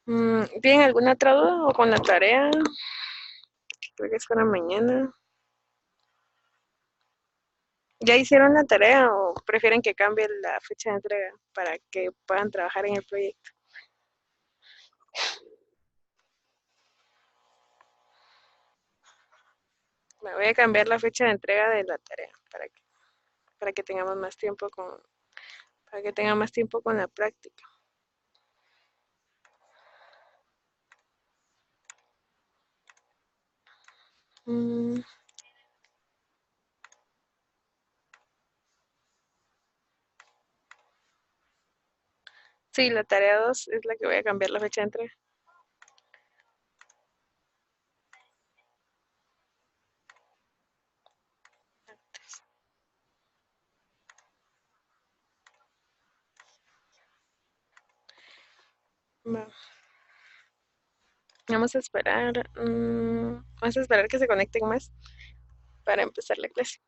¿Tienen alguna otra duda o con la tarea? Creo que es para mañana. ¿Ya hicieron la tarea o prefieren que cambie la fecha de entrega para que puedan trabajar en el proyecto? Me voy a cambiar la fecha de entrega de la tarea para que tengamos más tiempo para que tenga más tiempo con la práctica. Mm, sí, la tarea 2 es la que voy a cambiar la fecha de entrega. Va, vamos a esperar, vamos a esperar que se conecten más para empezar la clase.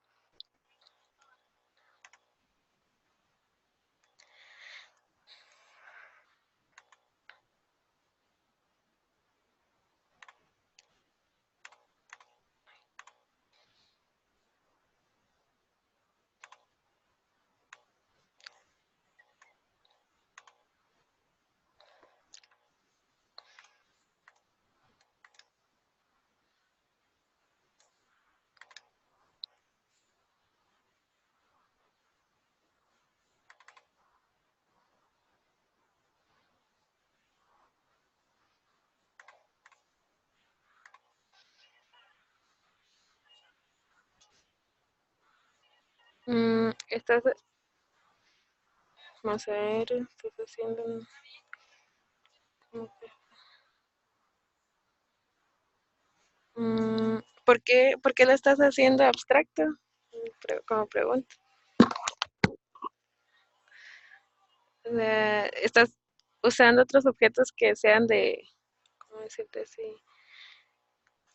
Estás, vamos a ver, estás haciendo, por qué lo estás haciendo abstracto? Como pregunta. O sea, estás usando otros objetos que sean de, ¿cómo decirte así?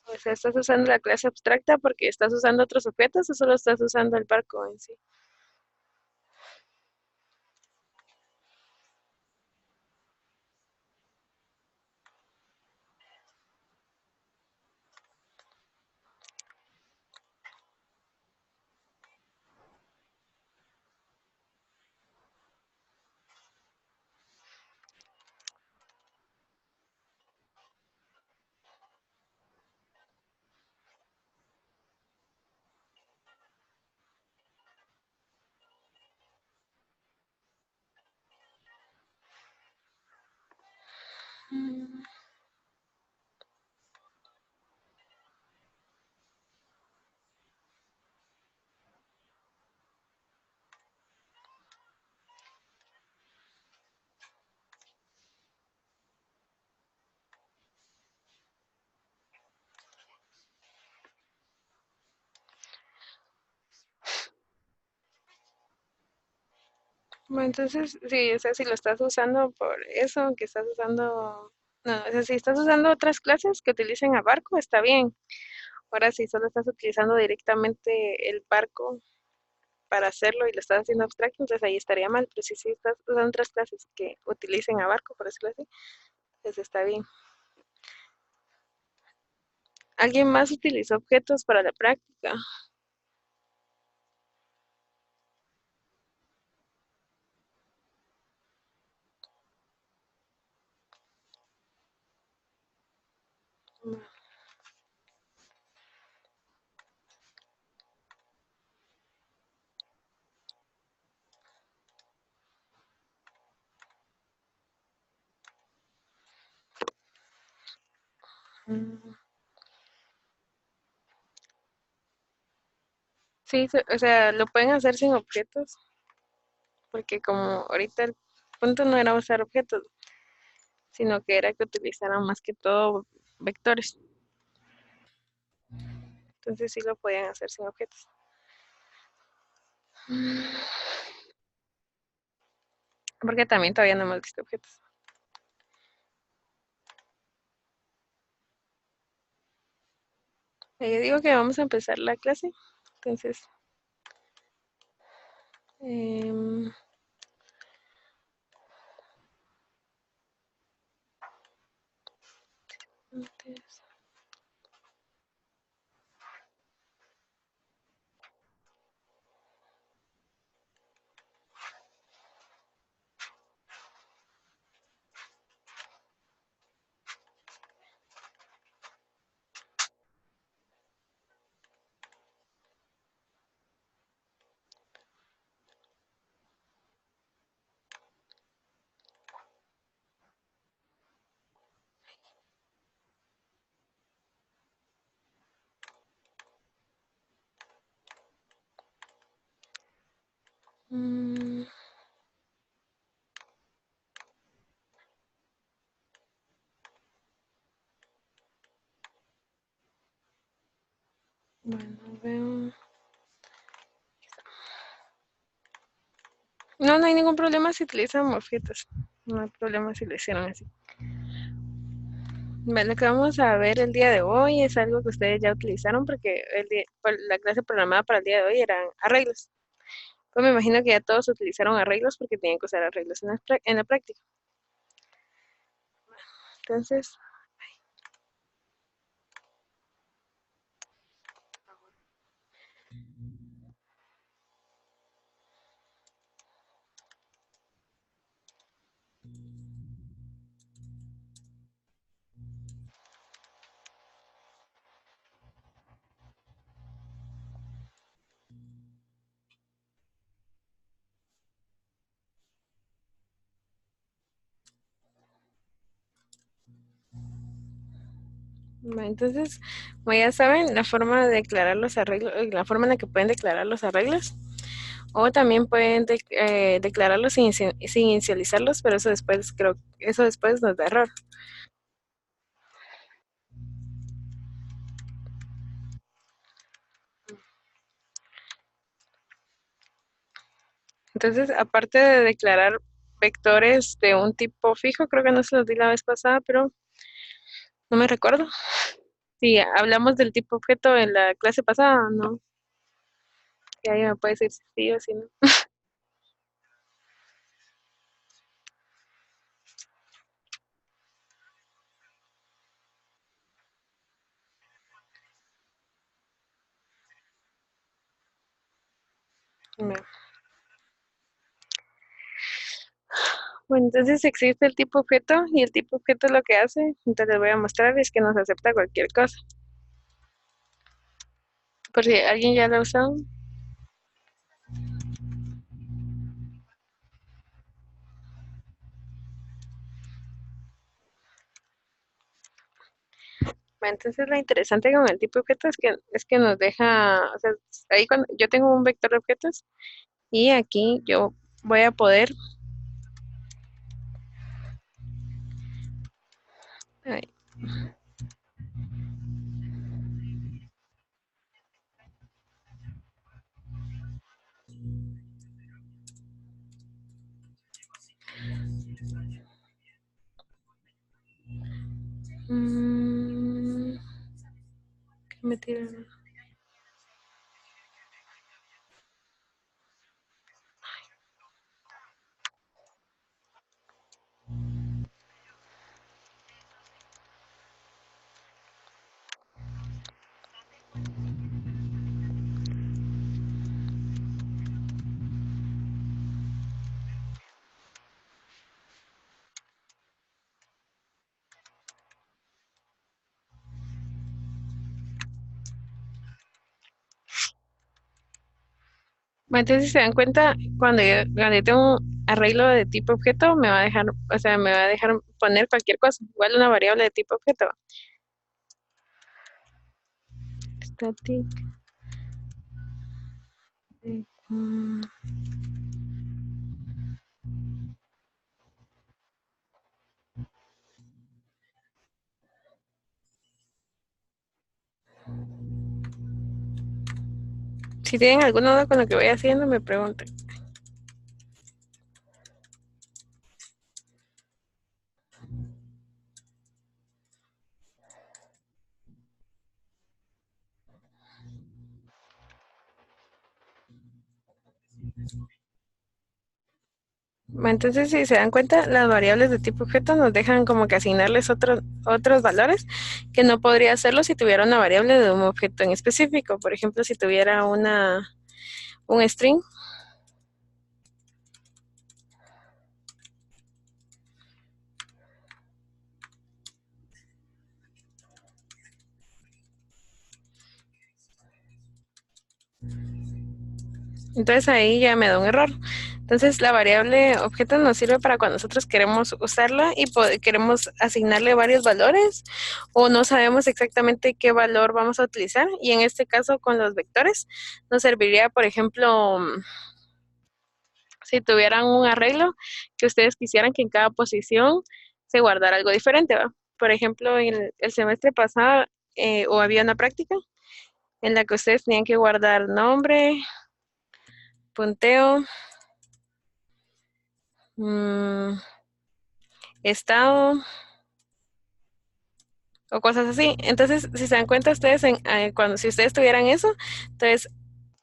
O sea, ¿estás usando la clase abstracta porque estás usando otros objetos o solo estás usando el barco en sí? Mm, Bueno, entonces, sí, o sea, si lo estás usando por eso, que estás usando, no, o sea, si estás usando otras clases que utilicen a barco, está bien. Ahora, si solo estás utilizando directamente el barco para hacerlo y lo estás haciendo abstracto, entonces ahí estaría mal. Pero si sí estás usando otras clases que utilicen a barco, por decirlo así, pues está bien. ¿Alguien más utilizó objetos para la práctica? Mm, Sí, o sea, lo pueden hacer sin objetos, porque como ahorita el punto no era usar objetos, sino que era que utilizaran más que todo vectores. Entonces sí lo podían hacer sin objetos. Porque también todavía no hemos visto objetos. Yo digo que vamos a empezar la clase. Entonces, em, Antes. Mm, bueno, veo. No, no hay ningún problema si utilizan morfetas. No hay problema si lo hicieron así. Bueno, lo que vamos a ver el día de hoy es algo que ustedes ya utilizaron porque pues, la clase programada para el día de hoy eran arreglos. Pues me imagino que ya todos utilizaron arreglos porque tenían que usar arreglos en la práctica. Entonces, bueno, entonces, como ya saben, la forma de declarar los arreglos, la forma en la que pueden declarar los arreglos, o también pueden declararlos sin inicializarlos, pero eso después eso después nos da error. Entonces, aparte de declarar vectores de un tipo fijo, creo que no se los di la vez pasada, pero no me recuerdo. Si hablamos del tipo objeto en la clase pasada, no, que ahí me puede decir si sí o si no. No. Bueno, entonces existe el tipo objeto y el tipo objeto lo que hace, entonces les voy a mostrar, es que nos acepta cualquier cosa. Por si alguien ya lo ha usado. Bueno, entonces lo interesante con el tipo objeto es que nos deja, o sea, ahí cuando yo tengo un vector de objetos y aquí yo voy a poder, ay, mm, ¿qué me tiran? Bueno, entonces si se dan cuenta, cuando yo tengo un arreglo de tipo objeto, me va a dejar, o sea, me va a dejar poner cualquier cosa, igual una variable de tipo objeto. Static. mm, Si tienen alguna duda con lo que voy haciendo, me preguntan. Entonces, si se dan cuenta, las variables de tipo objeto nos dejan como que asignarles otros valores que no podría hacerlo si tuviera una variable de un objeto en específico. Por ejemplo, si tuviera un string. Entonces ahí ya me da un error. Entonces la variable objeto nos sirve para cuando nosotros queremos usarla y queremos asignarle varios valores o no sabemos exactamente qué valor vamos a utilizar. Y en este caso con los vectores nos serviría, por ejemplo, si tuvieran un arreglo que ustedes quisieran que en cada posición se guardara algo diferente, ¿va? Por ejemplo, en el semestre pasado o había una práctica en la que ustedes tenían que guardar nombre, punteo, mm, estado o cosas así. Entonces, si se dan cuenta ustedes, si ustedes tuvieran eso, entonces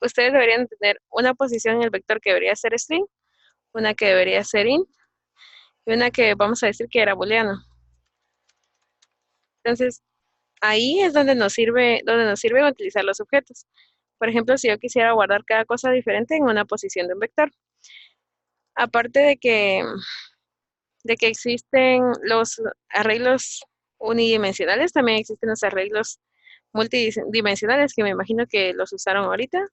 ustedes deberían tener una posición en el vector que debería ser string, una que debería ser int y una que vamos a decir que era booleano. Entonces, ahí es donde nos sirve utilizar los objetos. Por ejemplo, si yo quisiera guardar cada cosa diferente en una posición de un vector. Aparte de que existen los arreglos unidimensionales, también existen los arreglos multidimensionales que me imagino que los usaron ahorita.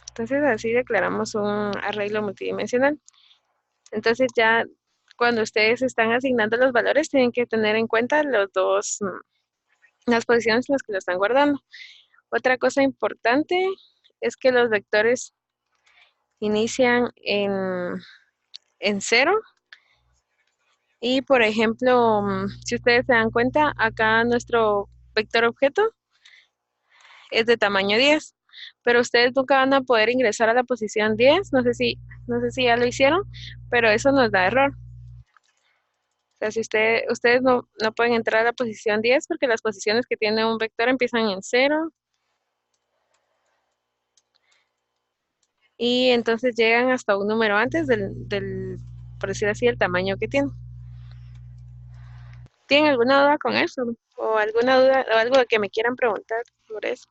Entonces así declaramos un arreglo multidimensional. Entonces ya cuando ustedes están asignando los valores tienen que tener en cuenta las posiciones en las que lo están guardando. Otra cosa importante es que los vectores inician en cero y por ejemplo, si ustedes se dan cuenta, acá nuestro vector objeto es de tamaño 10, pero ustedes nunca van a poder ingresar a la posición 10, no sé si ya lo hicieron, pero eso nos da error. O sea, si ustedes no pueden entrar a la posición 10 porque las posiciones que tiene un vector empiezan en cero y entonces llegan hasta un número antes por decir así, el tamaño que tiene. ¿Tienen alguna duda con eso? ¿O alguna duda o algo que me quieran preguntar sobre eso?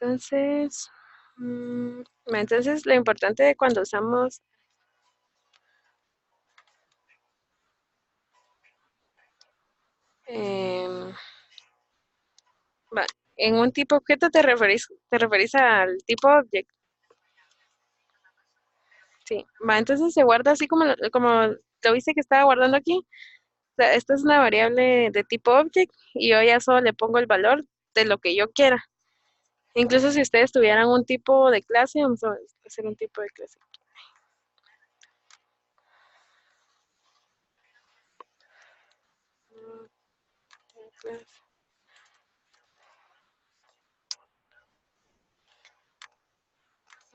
Entonces, entonces lo importante de cuando usamos, em, va, en un tipo objeto te referís al tipo object, sí. Va, entonces se guarda así como lo viste que estaba guardando aquí. O sea, esta es una variable de tipo object y yo ya solo le pongo el valor de lo que yo quiera. Incluso si ustedes tuvieran un tipo de clase, vamos a hacer un tipo de clase.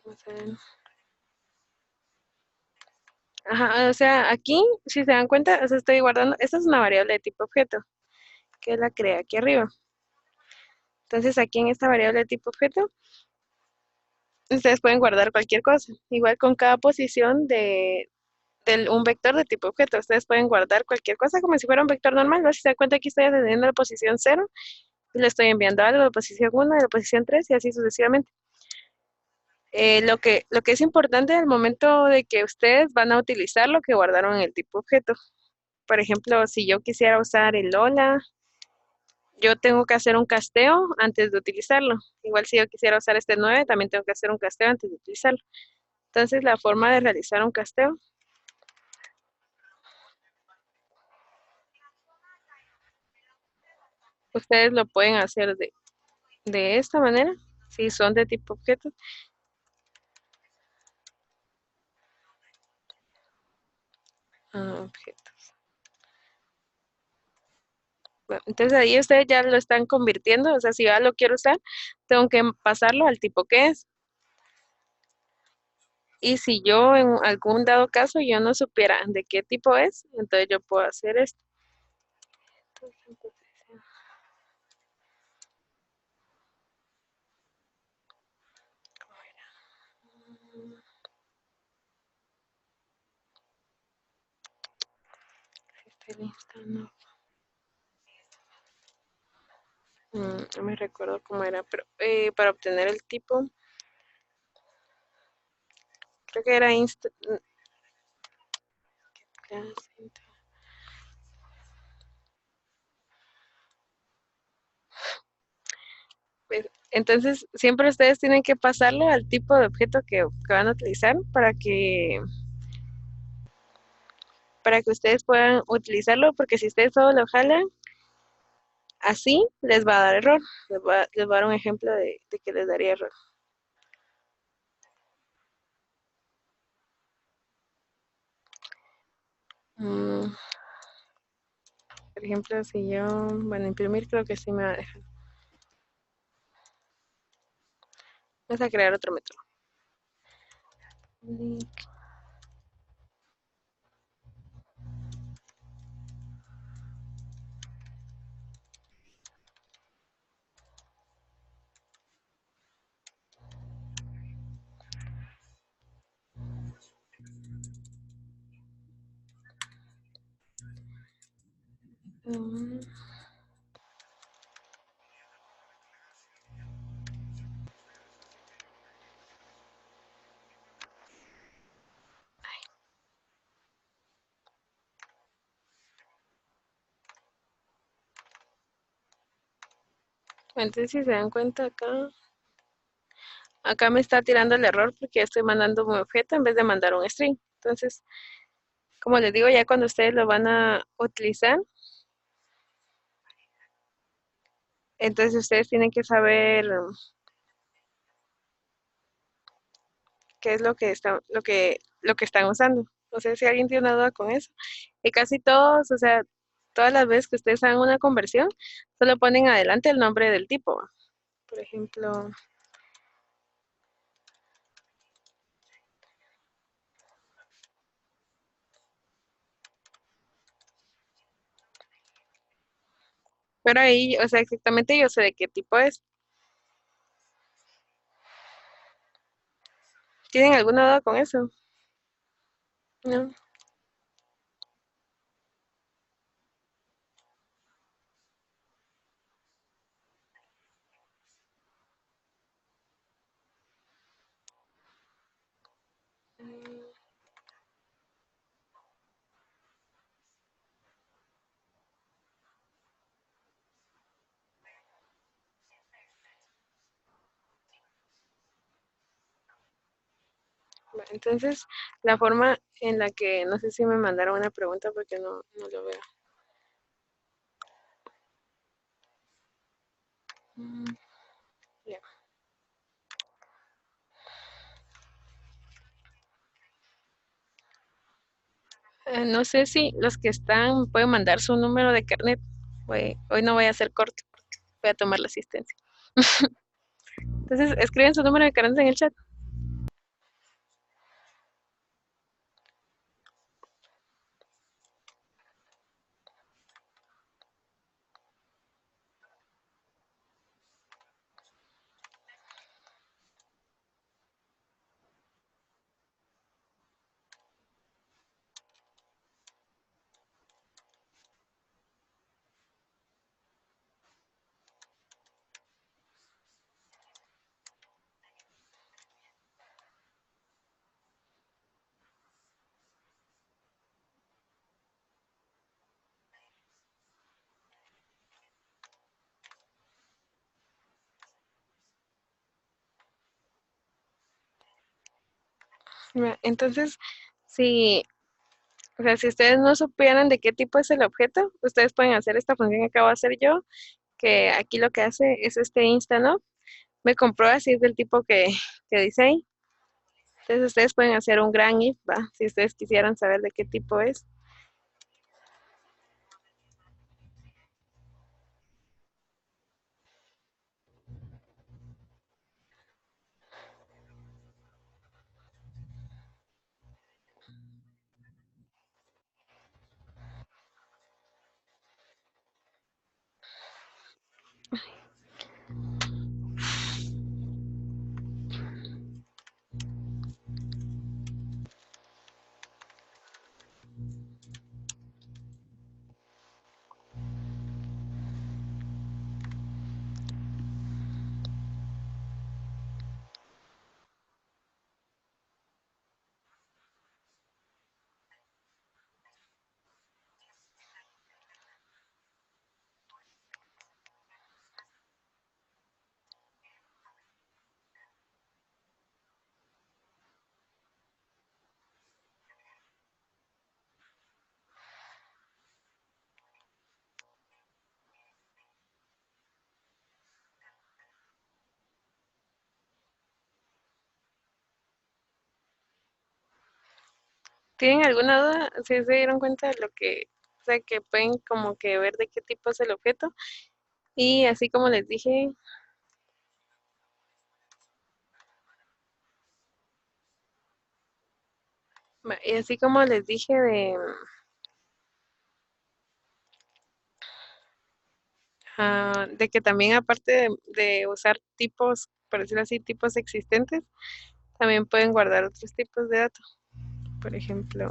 Vamos a ver. Ajá, o sea, aquí, si se dan cuenta, o sea, estoy guardando, esta es una variable de tipo objeto, que la creé aquí arriba. Entonces, aquí en esta variable de tipo objeto, ustedes pueden guardar cualquier cosa. Igual con cada posición de un vector de tipo objeto, ustedes pueden guardar cualquier cosa como si fuera un vector normal, ¿no? Si se dan cuenta, aquí estoy atendiendo la posición cero y le estoy enviando algo de posición 1, de la posición 3 y así sucesivamente. Lo que es importante al momento de que ustedes van a utilizar lo que guardaron en el tipo objeto. Por ejemplo, si yo quisiera usar el hola, yo tengo que hacer un casteo antes de utilizarlo. Igual si yo quisiera usar este 9, también tengo que hacer un casteo antes de utilizarlo. Entonces, la forma de realizar un casteo, ustedes lo pueden hacer de esta manera, si son de tipo objeto. Objetos. Bueno, entonces ahí ustedes ya lo están convirtiendo, o sea, si ya lo quiero usar, tengo que pasarlo al tipo que es. Y si yo en algún dado caso yo no supiera de qué tipo es, entonces yo puedo hacer esto. Este lista no. No me recuerdo cómo era, pero para obtener el tipo, creo que era pues, entonces, siempre ustedes tienen que pasarlo al tipo de objeto que van a utilizar para que ustedes puedan utilizarlo, porque si ustedes solo lo jalan así, les va a dar error. Les va a dar un ejemplo de que les daría error. Mm, por ejemplo, si yo, bueno, imprimir creo que sí me va a dejar. Vamos a crear otro método. Mm, Entonces, si se dan cuenta acá me está tirando el error porque estoy mandando un objeto en vez de mandar un string. Entonces, como les digo, ya cuando ustedes lo van a utilizar, entonces ustedes tienen que saber qué es lo que están usando. No sé si alguien tiene una duda con eso. Y casi todos, o sea, todas las veces que ustedes hagan una conversión, solo ponen adelante el nombre del tipo. ¿Va? Por ejemplo, pero ahí, o sea, exactamente yo sé de qué tipo es. ¿Tienen alguna duda con eso? No. Bueno, entonces, la forma en la que, no sé si me mandaron una pregunta porque no lo veo. Mm, ya. No sé si los que están pueden mandar su número de carnet. Hoy no voy a hacer corte, voy a tomar la asistencia. Entonces, escriben su número de carnet en el chat. Entonces, si, o sea, si ustedes no supieran de qué tipo es el objeto, ustedes pueden hacer esta función que acabo de hacer yo, que aquí lo que hace es este insta, ¿no? Me comprueba si es del tipo que dice ahí. Entonces ustedes pueden hacer un gran if, ¿va? Si ustedes quisieran saber de qué tipo es. ¿Tienen alguna duda? Si se dieron cuenta de lo que, o sea, que pueden como que ver de qué tipo es el objeto. Y así como les dije, y así como les dije de que también aparte de usar tipos, por decirlo así, tipos existentes, también pueden guardar otros tipos de datos. Por ejemplo,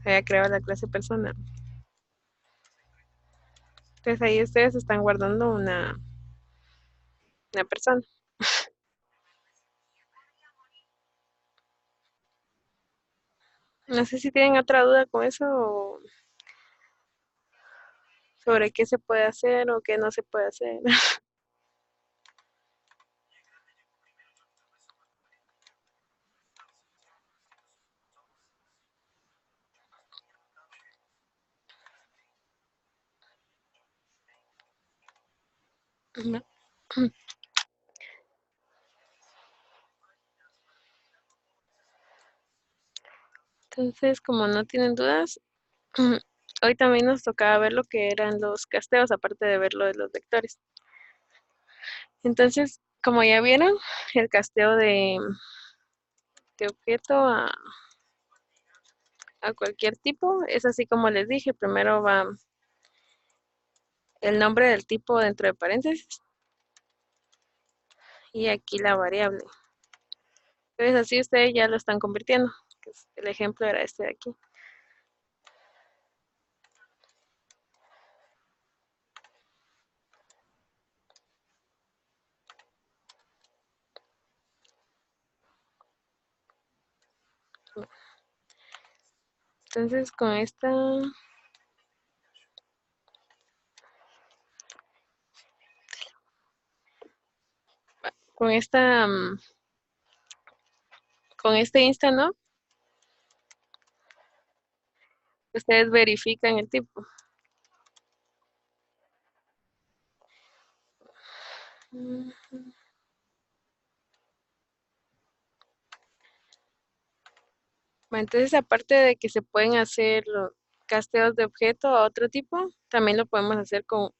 haya creado la clase persona. Entonces ahí ustedes están guardando una persona. No sé si tienen otra duda con eso o sobre qué se puede hacer o qué no se puede hacer. No. Entonces, como no tienen dudas, hoy también nos tocaba ver lo que eran los casteos, aparte de ver lo de los vectores. Entonces, como ya vieron, el casteo de objeto a cualquier tipo es así como les dije, primero va el nombre del tipo dentro de paréntesis y aquí la variable. Entonces, así ustedes ya lo están convirtiendo, que el ejemplo era este de aquí. Entonces, con esta, con este insta, ¿no? Ustedes verifican el tipo. Mm, bueno, entonces, aparte de que se pueden hacer casteos de objeto a otro tipo, también lo podemos hacer con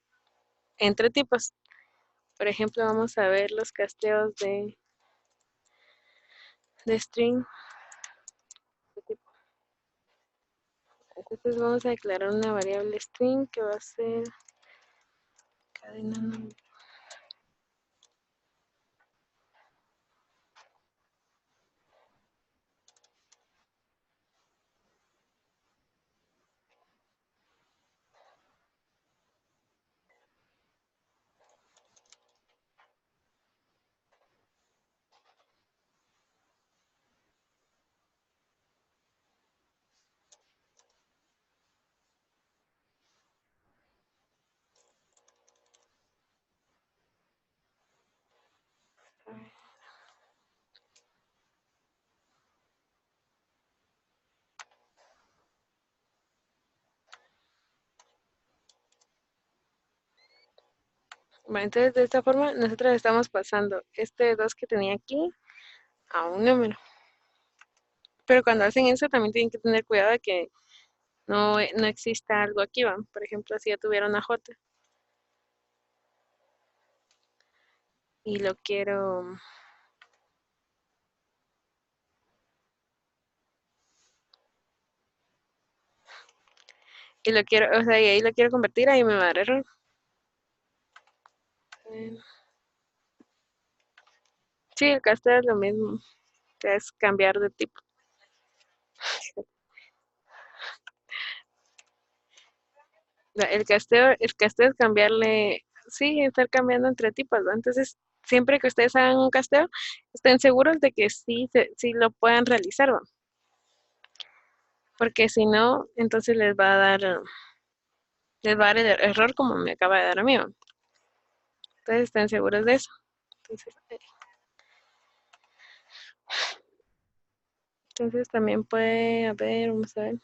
entre tipos. Por ejemplo, vamos a ver los casteos de string de tipo. Entonces vamos a declarar una variable string que va a ser cadena número. Bueno, entonces de esta forma nosotros estamos pasando este 2 que tenía aquí a un número. Pero cuando hacen eso también tienen que tener cuidado de que no exista algo aquí, ¿va? Por ejemplo, si ya tuviera una J y lo o sea, y ahí lo quiero convertir, ahí me va a dar error. Eh, Sí, el casteo es lo mismo, que es cambiar de tipo. El casteo es cambiarle, sí, estar cambiando entre tipos, ¿no? Entonces, siempre que ustedes hagan un casteo, estén seguros de que sí, sí lo puedan realizar, ¿va? Porque si no, entonces les va a dar el error como me acaba de dar a mí, ¿va? Entonces, estén seguros de eso. Entonces, también puede haber, vamos a ver.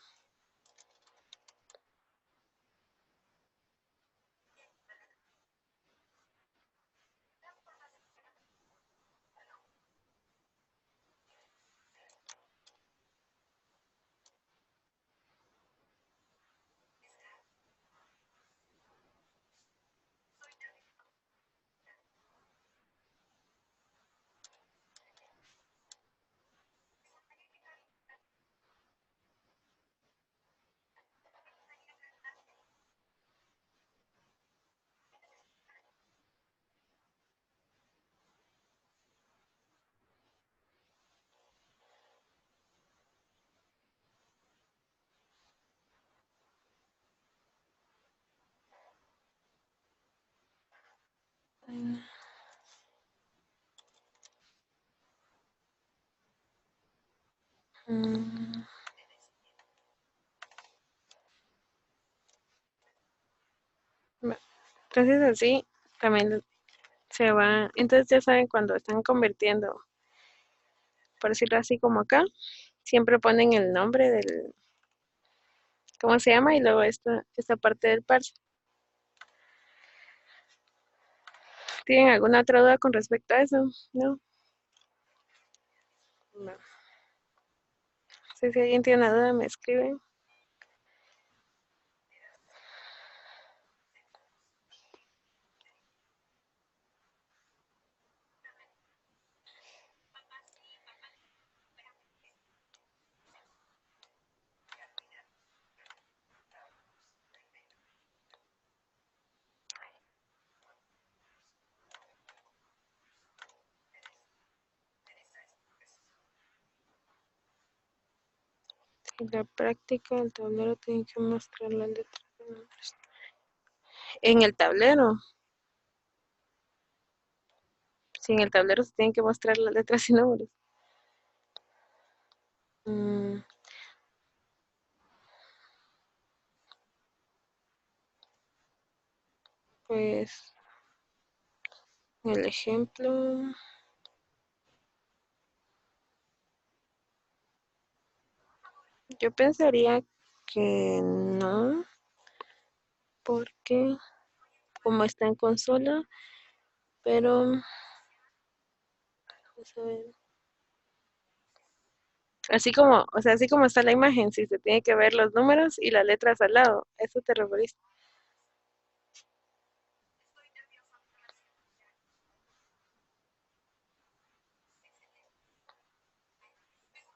Mm, va. Entonces así también se va. Entonces ya saben cuando están convirtiendo, por decirlo así como acá, siempre ponen el nombre del, ¿cómo se llama? Y luego esta parte del parse. ¿Tienen alguna otra duda con respecto a eso? No. No. Si alguien tiene una duda, me escribe. En la práctica, el tablero tiene que mostrar las letras de números. En el tablero, sí, en el tablero se tienen que mostrar las letras y números. Mm, pues, el ejemplo, yo pensaría que no, porque como está en consola, pero, vamos a ver, así como, o sea, así como está la imagen, sí se tiene que ver los números y las letras al lado. ¿A eso te referís?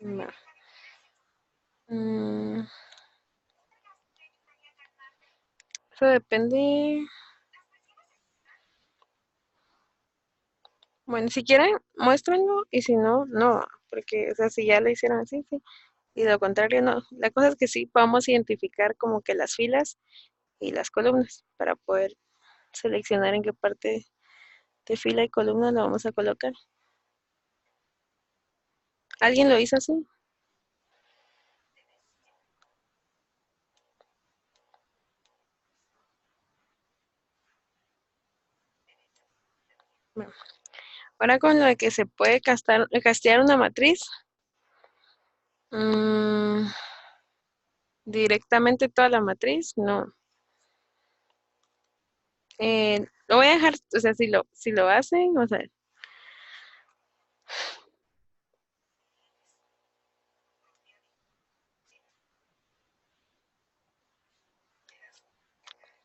No. Mm, eso depende. Bueno, si quieren, muéstrenlo y si no, no, porque, o sea, si ya lo hicieron así, sí, y de lo contrario, no. La cosa es que sí podamos identificar como que las filas y las columnas para poder seleccionar en qué parte de fila y columna lo vamos a colocar. ¿Alguien lo hizo así? Bueno, ahora con lo de que se puede castear una matriz, mm, directamente toda la matriz, no. Lo voy a dejar, o sea, si lo hacen, o sea,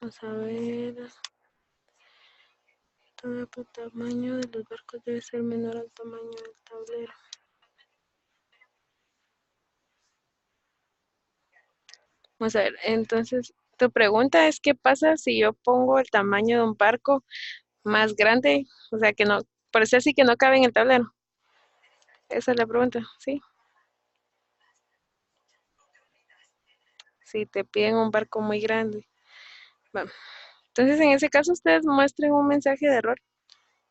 vamos a ver, todo el tamaño de los barcos debe ser menor al tamaño del tablero. Vamos a ver, entonces, tu pregunta es, ¿qué pasa si yo pongo el tamaño de un barco más grande? O sea, que no, por eso así que no cabe en el tablero. Esa es la pregunta, ¿sí? Si te piden un barco muy grande. Va. Entonces, en ese caso, ustedes muestren un mensaje de error.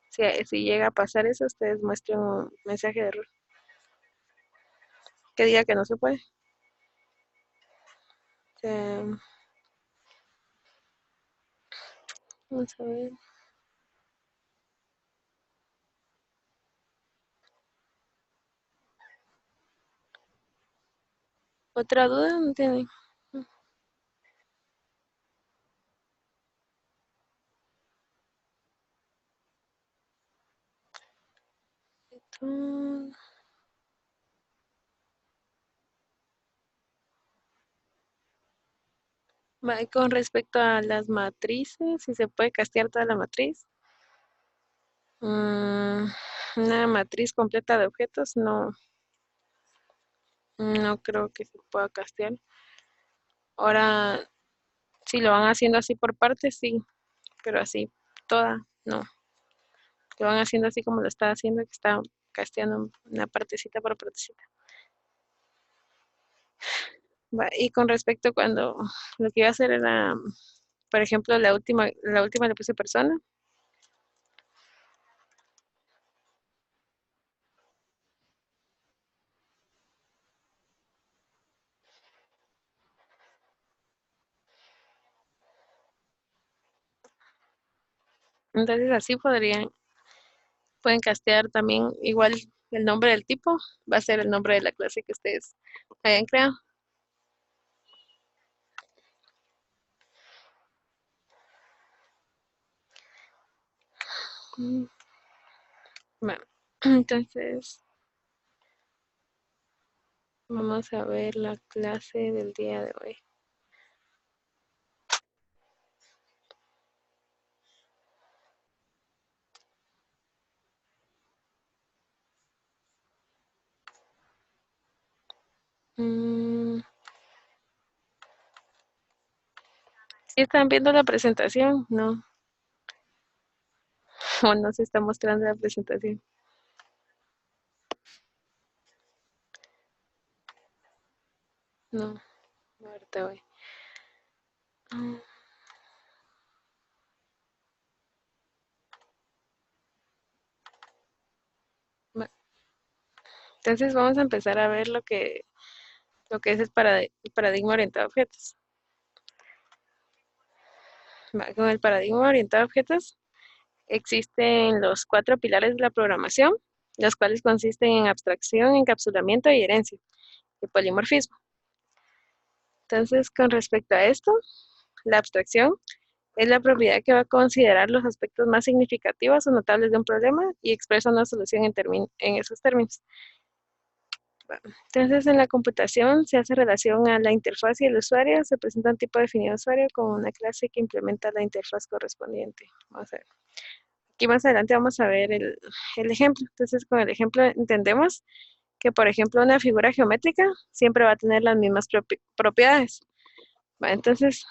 Si llega a pasar eso, ustedes muestren un mensaje de error que diga que no se puede. O sea, vamos a ver. ¿Otra duda? ¿No tiene? Mm, va, con respecto a las matrices, si se puede castear toda la matriz. Mm, una matriz completa de objetos, no, no creo que se pueda castear. Ahora, si lo van haciendo así por partes, sí, pero así toda, no. Lo van haciendo así como lo está haciendo, que está casteando una partecita por partecita. Va, y con respecto cuando lo que iba a hacer era, por ejemplo, la última le puse persona, Entonces así pueden castear también igual el nombre del tipo, va a ser el nombre de la clase que ustedes hayan creado. Mm, Bueno, entonces vamos a ver la clase del día de hoy. Mm, ¿Sí están viendo la presentación? No, o no se está mostrando la presentación. No, ahorita voy. Mm, va- Entonces vamos a empezar a ver lo que es el paradigma orientado a objetos. Con el paradigma orientado a objetos existen los cuatro pilares de la programación, los cuales consisten en abstracción, encapsulamiento y herencia, y polimorfismo. Entonces, con respecto a esto, la abstracción es la propiedad que va a considerar los aspectos más significativos o notables de un problema y expresa una solución en esos términos. Entonces, en la computación se hace relación a la interfaz y el usuario, se presenta un tipo definido de usuario con una clase que implementa la interfaz correspondiente. Vamos a ver. Aquí más adelante vamos a ver el ejemplo. Entonces, con el ejemplo entendemos que, por ejemplo, una figura geométrica siempre va a tener las mismas propiedades. Entonces,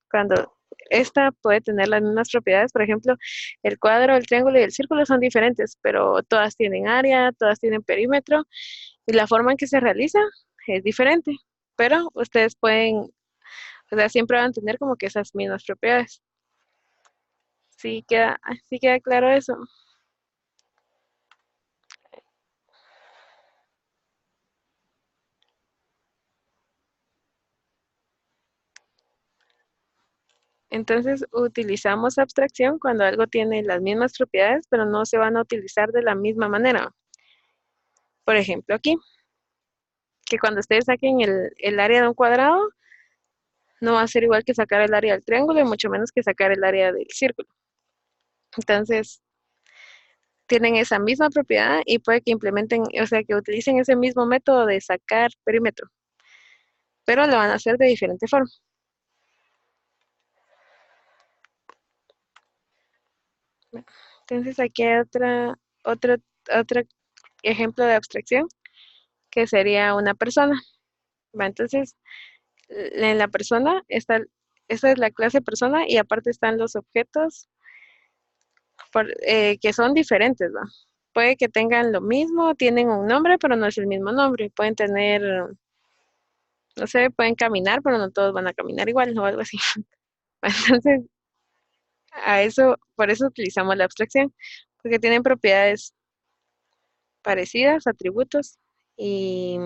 cuando esta puede tener las mismas propiedades, por ejemplo, el cuadro, el triángulo y el círculo son diferentes, pero todas tienen área, todas tienen perímetro y la forma en que se realiza es diferente. Pero ustedes pueden, o sea, siempre van a tener como que esas mismas propiedades. Sí queda claro eso. Entonces, utilizamos abstracción cuando algo tiene las mismas propiedades, pero no se van a utilizar de la misma manera. Por ejemplo, aquí, que cuando ustedes saquen el área de un cuadrado, no va a ser igual que sacar el área del triángulo y mucho menos que sacar el área del círculo. Entonces, tienen esa misma propiedad y puede que implementen, o sea, que utilicen ese mismo método de sacar perímetro, pero lo van a hacer de diferente forma. Entonces, aquí hay otro ejemplo de abstracción que sería una persona. Entonces, en la persona esta es la clase persona y aparte están los objetos que son diferentes, ¿va? Puede que tengan lo mismo, tienen un nombre, pero no es el mismo nombre. Pueden tener, no sé, pueden caminar, pero no todos van a caminar igual o algo así. Entonces, por eso utilizamos la abstracción, porque tienen propiedades parecidas, atributos y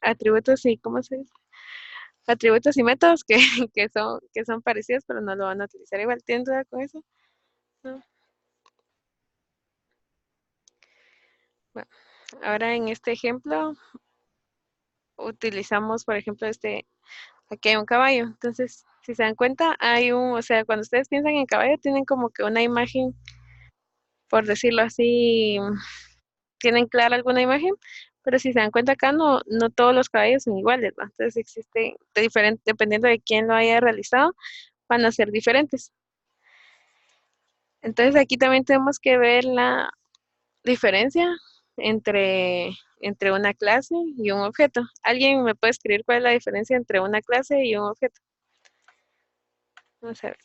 atributos y, ¿cómo se dice? Atributos y métodos que son parecidos, pero no lo van a utilizar igual. ¿Tienes duda con eso? No. Bueno, ahora en este ejemplo utilizamos, por ejemplo, aquí hay un caballo. Entonces, si se dan cuenta, o sea, cuando ustedes piensan en caballo, tienen como que una imagen, por decirlo así, tienen clara alguna imagen, pero si se dan cuenta acá, no todos los caballos son iguales, ¿va? Entonces existen dependiendo de quién lo haya realizado, van a ser diferentes. Entonces aquí también tenemos que ver la diferencia entre, entre una clase y un objeto. ¿Alguien me puede escribir cuál es la diferencia entre una clase y un objeto? Vamos a ver.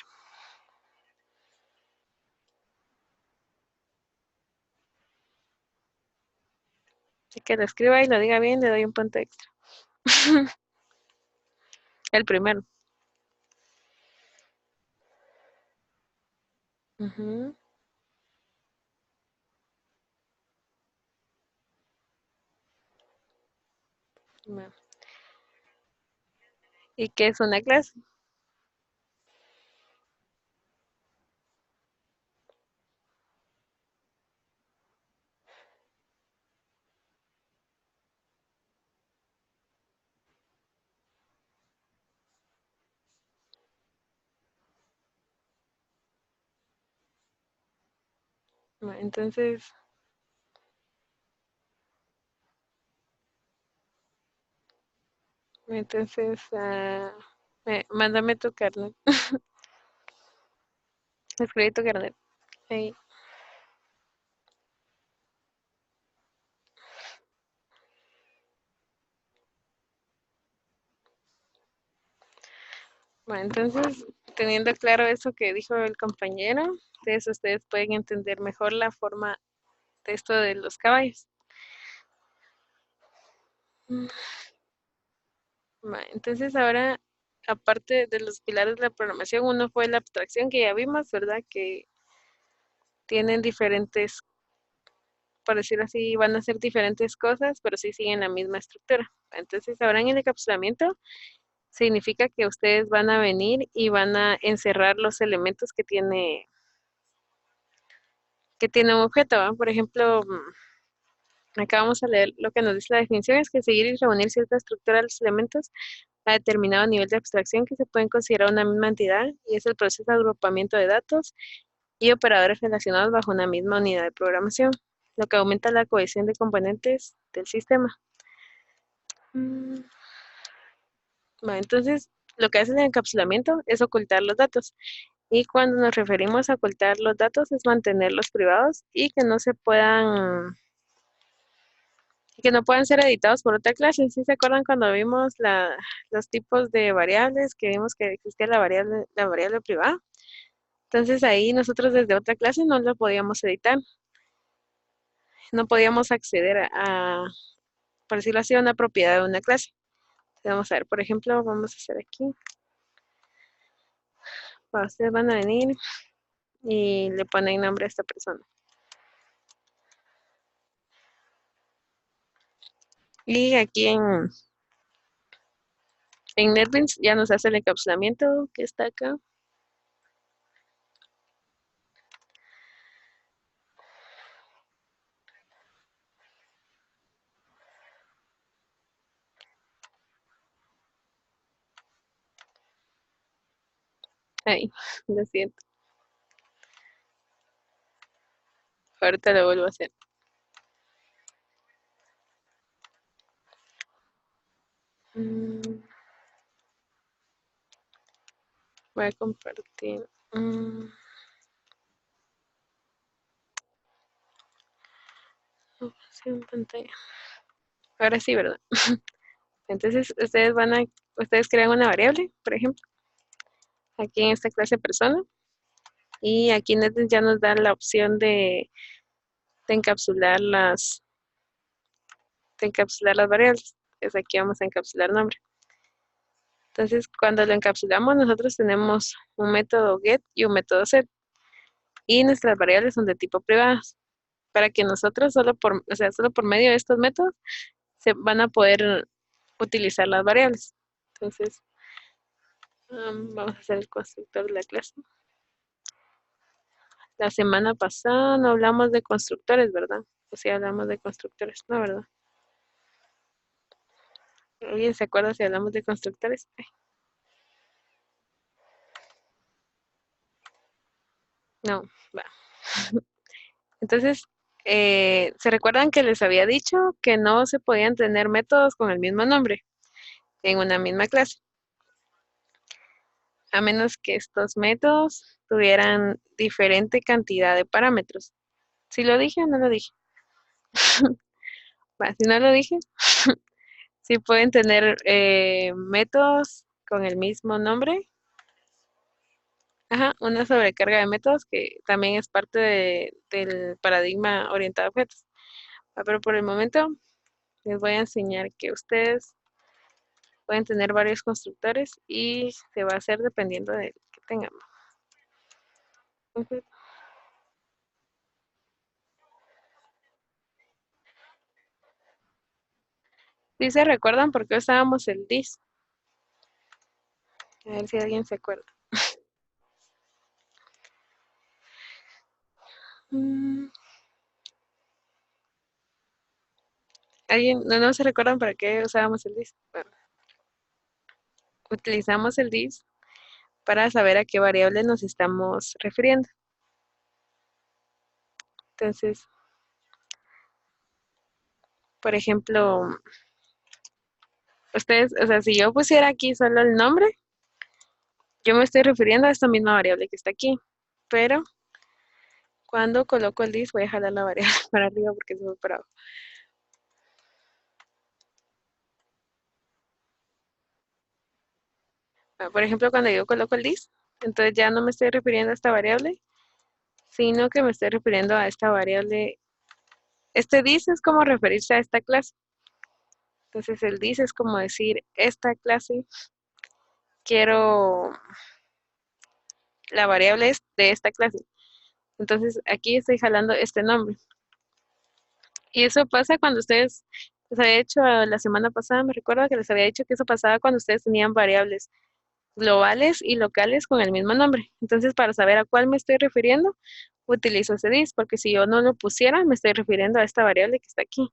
Así que lo escriba y lo diga bien, le doy un punto extra. El primero. Ujú. Bueno. ¿Y qué es una clase? Entonces, mándame tu carnet. Escribí tu carnet. Ahí. Bueno, entonces, teniendo claro eso que dijo el compañero, entonces ustedes pueden entender mejor la forma de esto de los caballos. Mm, entonces ahora, aparte de los pilares de la programación, uno fue la abstracción que ya vimos, ¿verdad? Que tienen diferentes, por decirlo así, van a ser diferentes cosas, pero sí siguen la misma estructura. Entonces ahora en el encapsulamiento significa que ustedes van a venir y van a encerrar los elementos que tiene un objeto, ¿va? Por ejemplo, acá vamos a leer lo que nos dice la definición, es que seguir y reunir cierta estructura de los elementos a determinado nivel de abstracción que se pueden considerar una misma entidad y es el proceso de agrupamiento de datos y operadores relacionados bajo una misma unidad de programación, lo que aumenta la cohesión de componentes del sistema. Mm, entonces, lo que hace el encapsulamiento es ocultar los datos. Y cuando nos referimos a ocultar los datos es mantenerlos privados y que no puedan ser editados por otra clase. ¿Sí se acuerdan cuando vimos los tipos de variables, que vimos que existía la variable privada? Entonces ahí nosotros desde otra clase no lo podíamos editar, no podíamos acceder por decirlo así, a una propiedad de una clase. Vamos a ver, por ejemplo, vamos a hacer aquí, ustedes van a venir y le ponen nombre a esta persona. Y aquí en NetBeans ya nos hace el encapsulamiento que está acá. Ahí, lo siento. Ahorita lo vuelvo a hacer. Mm, Voy a compartir. Opción pantalla. Ahora sí, ¿verdad? Entonces, ustedes crean una variable, por ejemplo, aquí en esta clase persona, y aquí NetBeans ya nos da la opción de encapsular las variables. Entonces aquí vamos a encapsular nombre. Entonces, cuando lo encapsulamos, nosotros tenemos un método get y un método set. Y nuestras variables son de tipo privadas. Para que nosotros solo por medio de estos métodos se van a poder utilizar las variables. Entonces, vamos a hacer el constructor de la clase. La semana pasada no hablamos de constructores, ¿verdad? O sea, hablamos de constructores, no, ¿verdad? ¿Alguien se acuerda si hablamos de constructores? No, va. Entonces, ¿se recuerdan que les había dicho que no se podían tener métodos con el mismo nombre en una misma clase? A menos que estos métodos tuvieran diferente cantidad de parámetros. ¿Si lo dije o no lo dije? Va, si no lo dije, sí pueden tener métodos con el mismo nombre. Ajá, una sobrecarga de métodos que también es parte del paradigma orientado a objetos. Pero por el momento les voy a enseñar que ustedes pueden tener varios constructores y se va a hacer dependiendo de que tengamos. Ujú. ¿Sí se recuerdan por qué usábamos el this? A ver si alguien se acuerda. Mm, ¿Alguien no se recuerdan para qué usábamos el this? Bueno, utilizamos el this para saber a qué variable nos estamos refiriendo. Entonces, por ejemplo, ustedes, o sea, si yo pusiera aquí solo el nombre, yo me estoy refiriendo a esta misma variable que está aquí. Pero cuando coloco el this, voy a jalar la variable para arriba porque se fue para abajo. Por ejemplo, cuando yo coloco el this, entonces ya no me estoy refiriendo a esta variable, sino que me estoy refiriendo a esta variable. Este this es como referirse a esta clase. Entonces el this es como decir, esta clase, quiero la variable es de esta clase. Entonces aquí estoy jalando este nombre. Y eso pasa cuando ustedes, les había dicho la semana pasada, me recuerdo que les había dicho que eso pasaba cuando ustedes tenían variables globales y locales con el mismo nombre. Entonces, para saber a cuál me estoy refiriendo, utilizo ese this, porque si yo no lo pusiera, me estoy refiriendo a esta variable que está aquí.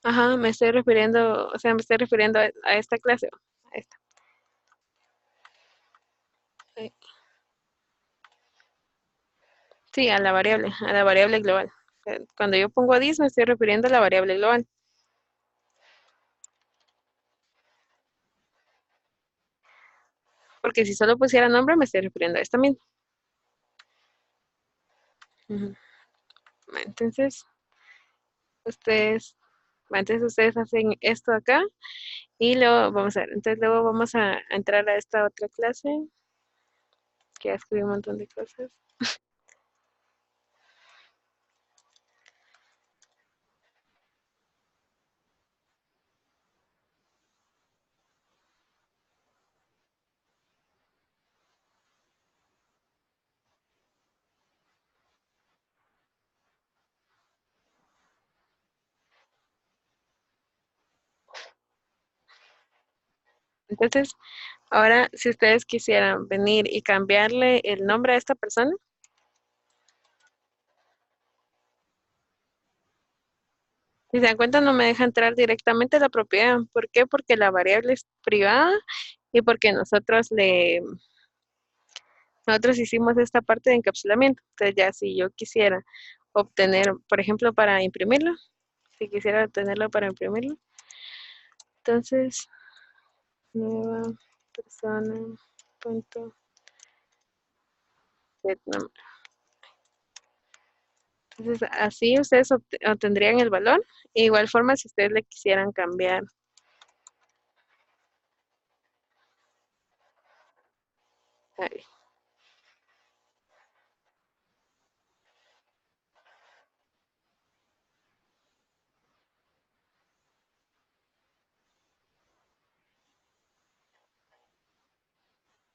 Ajá, me estoy refiriendo, o sea, me estoy refiriendo a esta clase, a esta. Eh, Sí, a la variable global. Cuando yo pongo this, me estoy refiriendo a la variable global, porque si solo pusiera nombre, me estoy refiriendo a esta misma. Ujú. Entonces, ustedes, antes ustedes hacen esto acá y luego vamos a ver, entonces luego vamos a entrar a esta otra clase, que ya escribí un montón de cosas. Entonces, ahora si ustedes quisieran venir y cambiarle el nombre a esta persona, si se dan cuenta no me deja entrar directamente a la propiedad. ¿Por qué? Porque la variable es privada y porque nosotros hicimos esta parte de encapsulamiento. Entonces ya si yo quisiera obtener, por ejemplo, para imprimirlo, si quisiera obtenerlo para imprimirlo, entonces nueva persona punto get number. Entonces así ustedes obtendrían el valor. De igual forma si ustedes le quisieran cambiar. Ahí.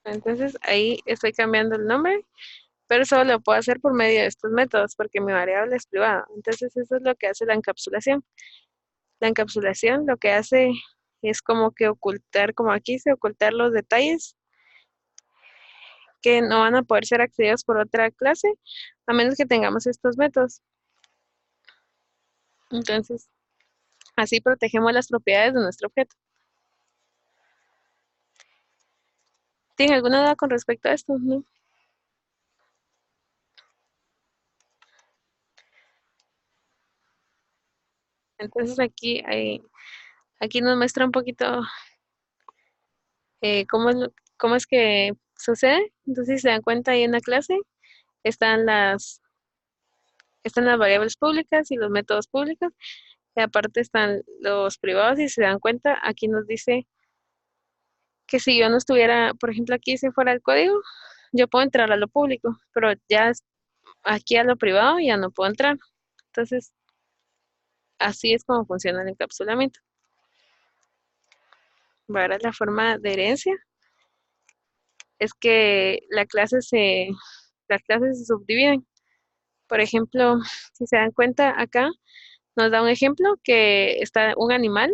Entonces ahí estoy cambiando el nombre, pero solo lo puedo hacer por medio de estos métodos porque mi variable es privada. Entonces eso es lo que hace la encapsulación. La encapsulación lo que hace es como que ocultar, como aquí se ocultar los detalles que no van a poder ser accedidos por otra clase, a menos que tengamos estos métodos. Entonces, así protegemos las propiedades de nuestro objeto. ¿Tienen alguna duda con respecto a esto? ¿No? Entonces aquí nos muestra un poquito cómo es que sucede. Entonces, si se dan cuenta, ahí en la clase están están las variables públicas y los métodos públicos, y aparte están los privados, y si se dan cuenta, aquí nos dice que si yo no estuviera, por ejemplo, aquí si fuera el código, yo puedo entrar a lo público, pero ya aquí a lo privado ya no puedo entrar. Entonces, así es como funciona el encapsulamiento. Ahora la forma de herencia es que las clases se subdividen. Por ejemplo, si se dan cuenta acá, nos da un ejemplo que está un animal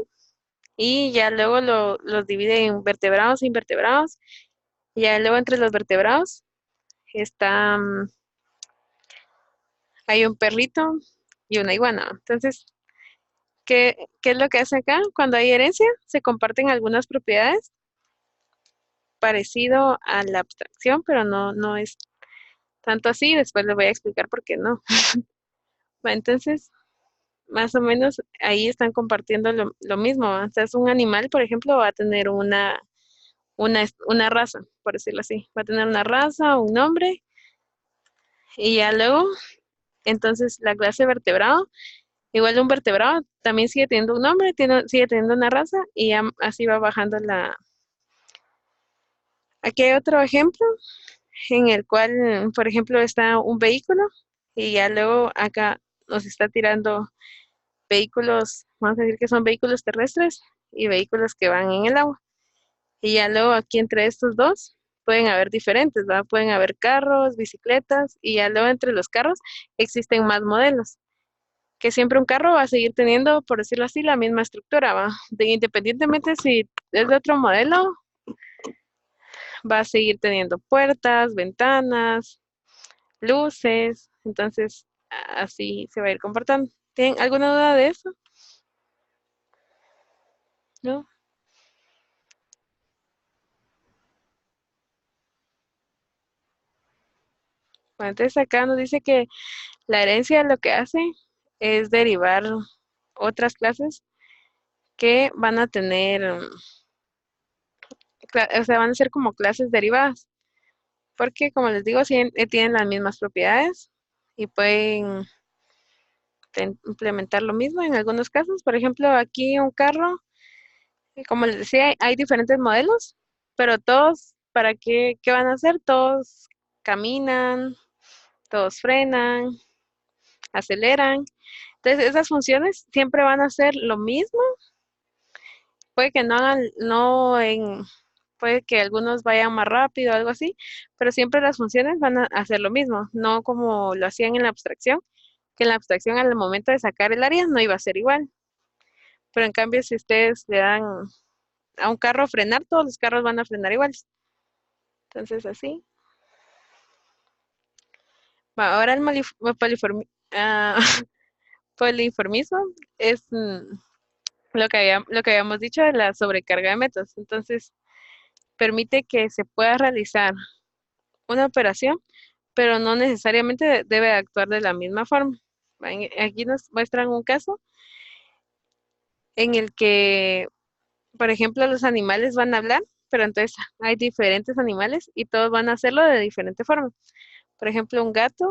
y ya luego los divide en vertebrados e invertebrados. Y ya luego entre los vertebrados está, hay un perrito y una iguana. Entonces, ¿qué es lo que hace acá? Cuando hay herencia, se comparten algunas propiedades parecido a la abstracción, pero no es tanto así. Después les voy a explicar por qué no. Va, entonces, más o menos ahí están compartiendo lo mismo. ¿Va? O sea, es un animal, por ejemplo, va a tener una raza, por decirlo así. Va a tener una raza, un nombre, y ya luego, entonces la clase vertebrado, igual un vertebrado, también sigue teniendo un nombre, sigue teniendo una raza, y ya así va bajando la... Aquí hay otro ejemplo en el cual, por ejemplo, está un vehículo, y ya luego acá nos está tirando vehículos, vamos a decir que son vehículos terrestres y vehículos que van en el agua. Y ya luego aquí entre estos dos pueden haber diferentes, ¿verdad? Pueden haber carros, bicicletas, y ya luego entre los carros existen más modelos. Que siempre un carro va a seguir teniendo, por decirlo así, la misma estructura, ¿va? Independientemente si es de otro modelo, va a seguir teniendo puertas, ventanas, luces, entonces así se va a ir comportando. ¿Tienen alguna duda de eso? ¿No? Bueno, entonces acá nos dice que la herencia lo que hace es derivar otras clases que van a tener, o sea, van a ser como clases derivadas, porque como les digo, tienen las mismas propiedades y pueden implementar lo mismo en algunos casos. Por ejemplo, aquí un carro, como les decía, hay diferentes modelos, pero todos, ¿para qué van a hacer? Todos caminan, todos frenan, aceleran. Entonces, esas funciones siempre van a ser lo mismo. Puede que no hagan, no en, puede que algunos vayan más rápido o algo así, pero siempre las funciones van a hacer lo mismo, no como lo hacían en la abstracción, que en la abstracción al momento de sacar el área no iba a ser igual. Pero en cambio, si ustedes le dan a un carro frenar, todos los carros van a frenar iguales. Entonces, así. Va, ahora el ah, poliformismo es lo que habíamos dicho de la sobrecarga de métodos. Entonces, permite que se pueda realizar una operación, pero no necesariamente debe actuar de la misma forma. Aquí nos muestran un caso en el que, por ejemplo, los animales van a hablar, pero entonces hay diferentes animales y todos van a hacerlo de diferente forma. Por ejemplo, un gato,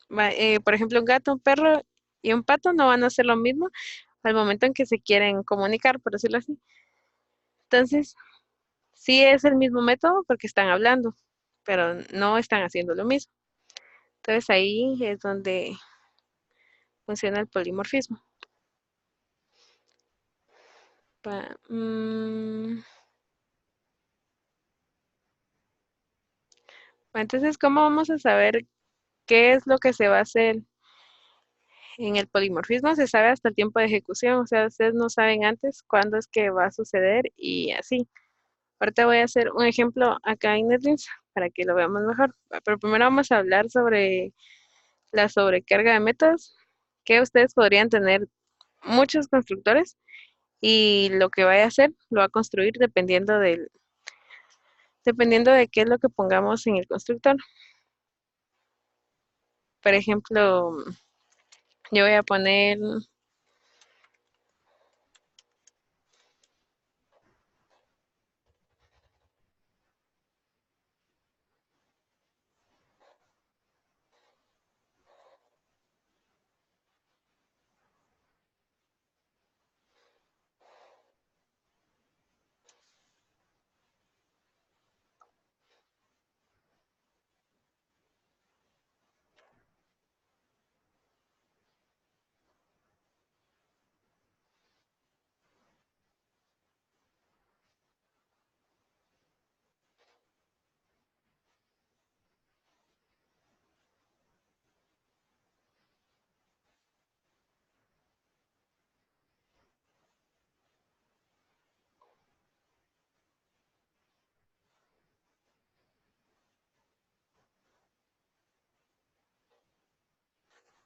por ejemplo, un gato, un perro y un pato no van a hacer lo mismo al momento en que se quieren comunicar, por decirlo así. Entonces, sí es el mismo método porque están hablando, pero no están haciendo lo mismo. Entonces ahí es donde funciona el polimorfismo. Pa- mm, entonces, ¿cómo vamos a saber qué es lo que se va a hacer en el polimorfismo? Se sabe hasta el tiempo de ejecución, o sea, ustedes no saben antes cuándo es que va a suceder y así. Ahorita voy a hacer un ejemplo acá en NetBeans para que lo veamos mejor. Pero primero vamos a hablar sobre la sobrecarga de métodos, que ustedes podrían tener muchos constructores y lo que vaya a hacer lo va a construir dependiendo de qué es lo que pongamos en el constructor. Por ejemplo, yo voy a poner,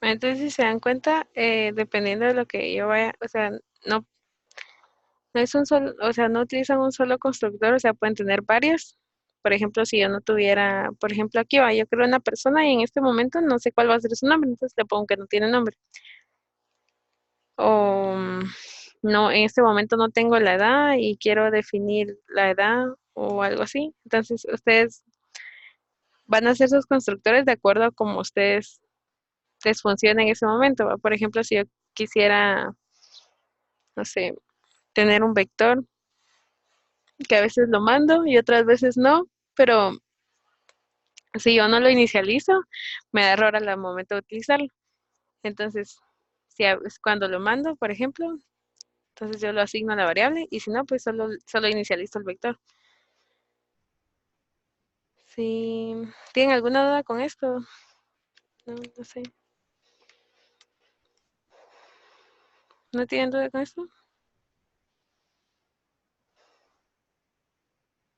entonces si se dan cuenta, dependiendo de lo que yo vaya, o sea, no, No es un solo, o sea, no utilizan un solo constructor, o sea, pueden tener varios. Por ejemplo, si yo no tuviera, por ejemplo, aquí va, yo creo una persona y en este momento no sé cuál va a ser su nombre, entonces le pongo que no tiene nombre. O no, en este momento no tengo la edad y quiero definir la edad o algo así. Entonces, ustedes van a ser sus constructores de acuerdo a cómo ustedes les funcione en ese momento, ¿va? Por ejemplo, si yo quisiera, no sé, tener un vector, que a veces lo mando y otras veces no, pero si yo no lo inicializo, me da error al momento de utilizarlo. Entonces, si es cuando lo mando, por ejemplo, entonces yo lo asigno a la variable y si no, pues solo inicializo el vector. Si tienen alguna duda con esto, no, no sé. ¿No tienen duda con esto?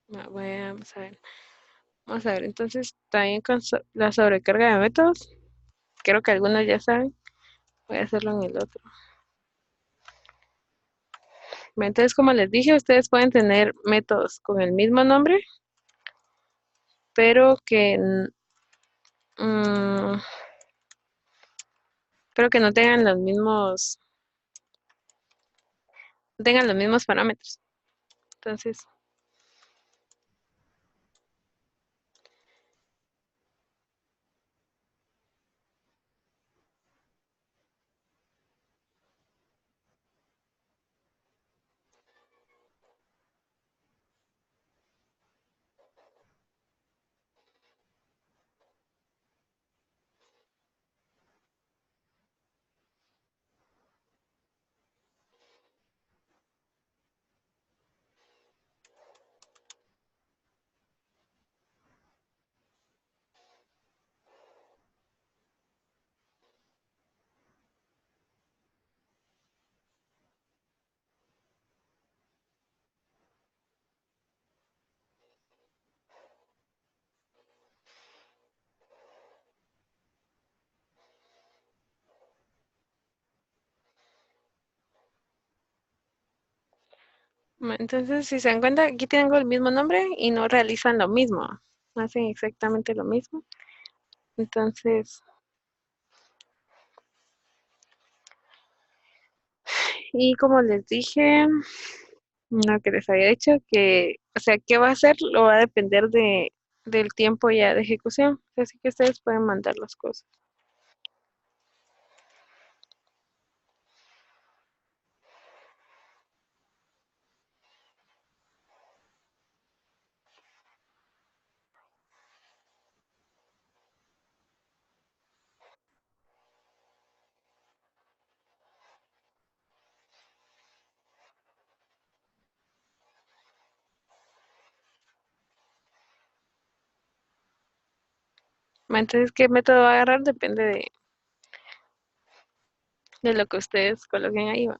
No, vamos a ver. Vamos a ver, entonces también con la sobrecarga de métodos, creo que algunos ya saben, voy a hacerlo en el otro. Entonces, como les dije, ustedes pueden tener métodos con el mismo nombre, pero mm, pero que no tengan los mismos parámetros. Entonces, entonces, si se dan cuenta, aquí tengo el mismo nombre y no realizan lo mismo, hacen exactamente lo mismo. Entonces, y como les dije, lo que les había dicho, que, o sea, qué va a hacer lo va a depender del tiempo ya de ejecución. Así que ustedes pueden mandar las cosas. Entonces, qué método va a agarrar depende de lo que ustedes coloquen ahí. ¿Va?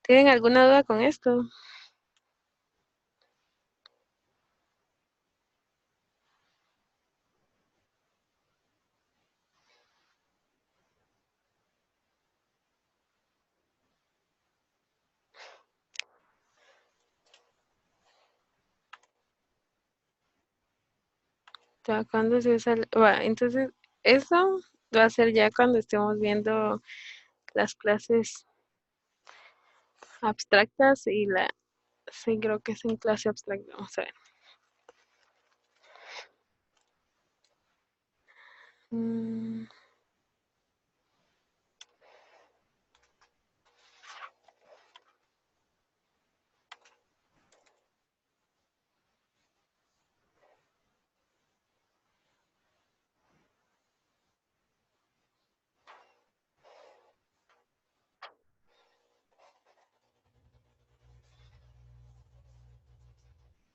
¿Tienen alguna duda con esto? Ya cuando se usa entonces, eso va a ser ya cuando estemos viendo las clases abstractas y sí, creo que es en clase abstracta. Vamos a ver. Mm,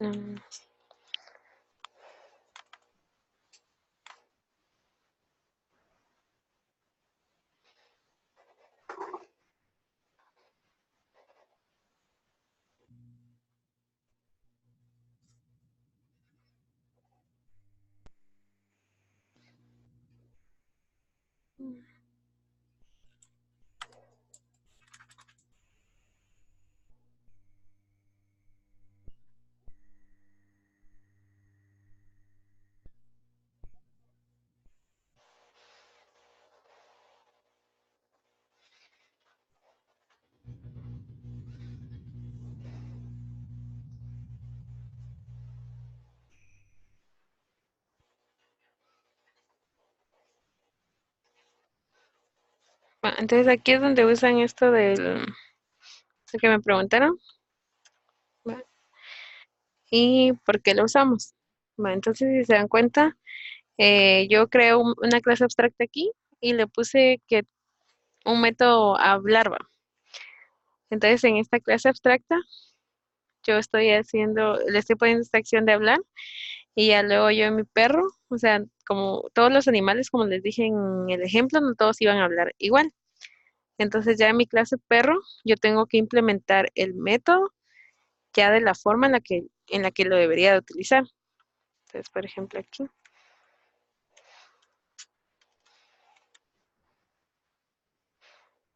mm, Entonces aquí es donde usan esto del que me preguntaron, ¿va? Y por qué lo usamos. Entonces, si se dan cuenta, yo creo una clase abstracta aquí y le puse que un método a hablar, ¿va? Entonces, en esta clase abstracta, yo estoy haciendo, le estoy poniendo esta acción de hablar y ya luego yo y mi perro, o sea, como todos los animales, como les dije en el ejemplo, no todos iban a hablar igual. Entonces, ya en mi clase perro, yo tengo que implementar el método ya de la forma en la que lo debería de utilizar. Entonces, por ejemplo, aquí,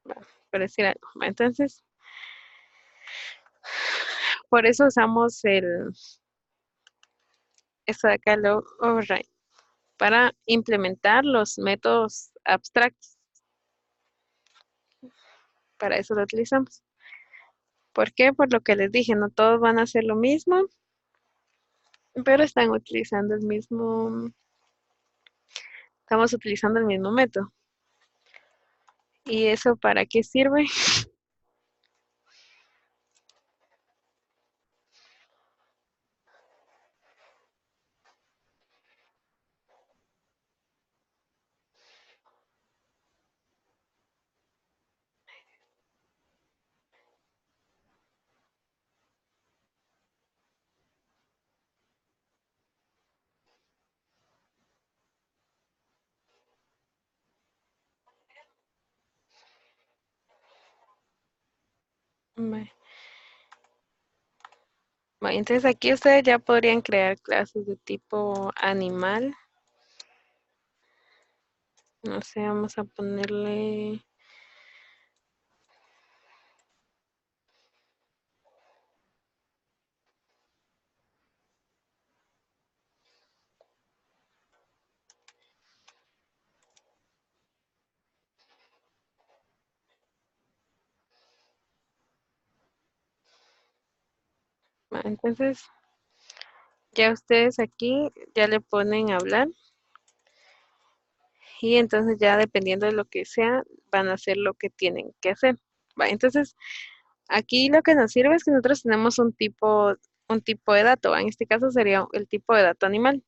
va, por decir algo. Entonces, por eso usamos esto de acá, el override, para implementar los métodos abstractos. Para eso lo utilizamos. ¿Por qué? Por lo que les dije, no todos van a hacer lo mismo, pero estamos utilizando el mismo método. ¿Y eso para qué sirve? Entonces aquí ustedes ya podrían crear clases de tipo animal. No sé, vamos a ponerle. Entonces ya ustedes aquí ya le ponen a hablar y entonces ya dependiendo de lo que sea, van a hacer lo que tienen que hacer. Entonces aquí lo que nos sirve es que nosotros tenemos un tipo de dato. En este caso sería el tipo de dato animal.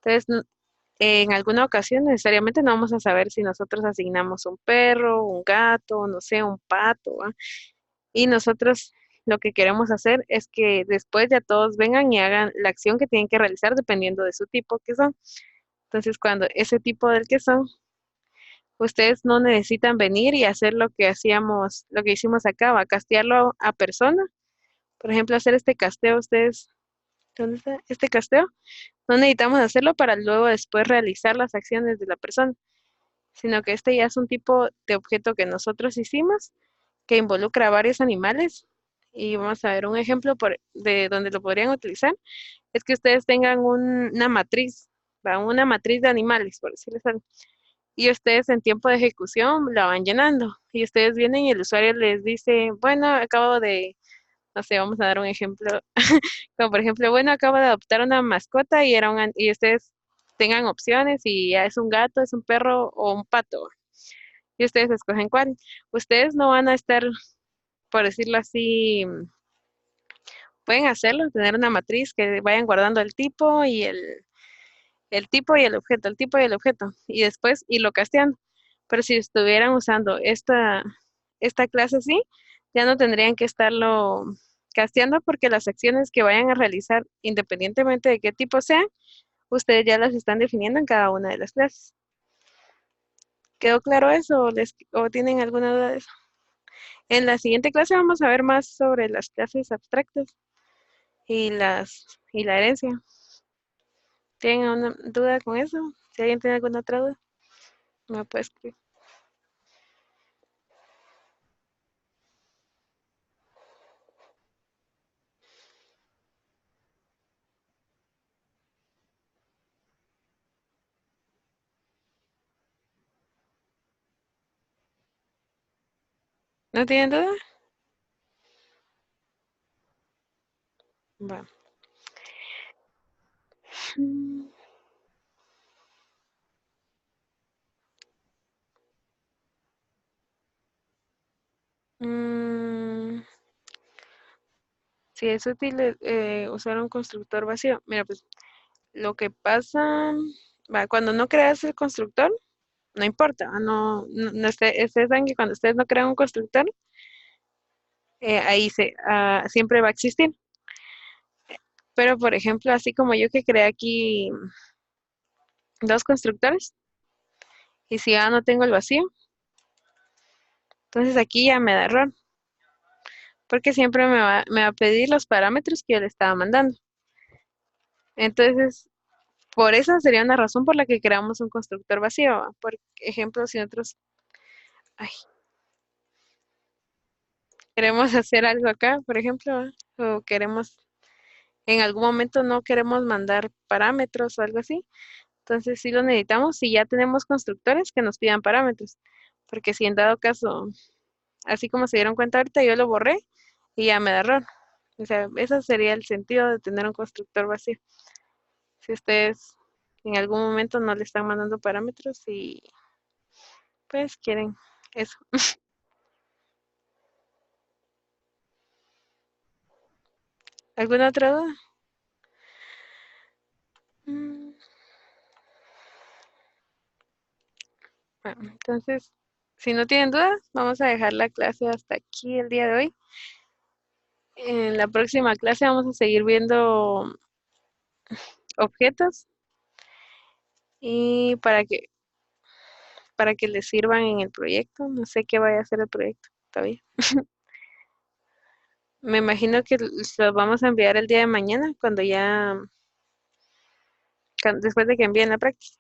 Entonces, en alguna ocasión necesariamente no vamos a saber si nosotros asignamos un perro, un gato, no sé, un pato, ¿va? Y nosotros lo que queremos hacer es que después ya todos vengan y hagan la acción que tienen que realizar dependiendo de su tipo que son. Entonces, cuando ese tipo del que son, ustedes no necesitan venir y hacer lo que hicimos acá, va a castearlo a persona. Por ejemplo, hacer este casteo, ustedes, ¿dónde está? Este casteo, no necesitamos hacerlo para luego después realizar las acciones de la persona, sino que este ya es un tipo de objeto que nosotros hicimos que involucra a varios animales. Y vamos a ver un ejemplo de donde lo podrían utilizar. Es que ustedes tengan una matriz, ¿va? Una matriz de animales, por decirlo así. Y ustedes en tiempo de ejecución la van llenando. Y ustedes vienen y el usuario les dice, bueno, acabo de, no sé, vamos a dar un ejemplo. Como por ejemplo, bueno, acabo de adoptar una mascota y ustedes tengan opciones y ya es un gato, es un perro o un pato. Y ustedes escogen cuál. Ustedes no van a estar, por decirlo así, pueden hacerlo, tener una matriz que vayan guardando el tipo y el objeto, el tipo y el objeto, y después irlo casteando. Pero si estuvieran usando esta clase así, ya no tendrían que estarlo casteando porque las acciones que vayan a realizar, independientemente de qué tipo sean, ustedes ya las están definiendo en cada una de las clases. ¿Quedó claro eso o tienen alguna duda de eso? En la siguiente clase vamos a ver más sobre las clases abstractas y la herencia. ¿Tienen una duda con eso? Si alguien tiene alguna otra duda, me puede escribir. ¿No tienen duda? Va. Mm, Mm, si es útil usar un constructor vacío. Mira, pues lo que pasa, cuando no creas el constructor, no importa, ustedes saben que cuando ustedes no crean un constructor, siempre va a existir. Pero, por ejemplo, así como yo que creé aquí dos constructores, y si ya no tengo el vacío, entonces aquí ya me da error, porque siempre me va a pedir los parámetros que yo le estaba mandando. Entonces, por esa sería una razón por la que creamos un constructor vacío. ¿Va? Por ejemplo, si nosotros ay, queremos hacer algo acá, por ejemplo, ¿va? O queremos, en algún momento no queremos mandar parámetros o algo así, entonces sí lo necesitamos si ya tenemos constructores que nos pidan parámetros, porque si en dado caso, así como se dieron cuenta ahorita, yo lo borré y ya me da error. O sea, ese sería el sentido de tener un constructor vacío. Si ustedes en algún momento no le están mandando parámetros y pues quieren eso. ¿Alguna otra duda? Mm, bueno, entonces, si no tienen dudas, vamos a dejar la clase hasta aquí el día de hoy. En la próxima clase vamos a seguir viendo objetos y para que les sirvan en el proyecto. No sé qué vaya a hacer el proyecto todavía. Me imagino que los vamos a enviar el día de mañana, después de que envíen la práctica.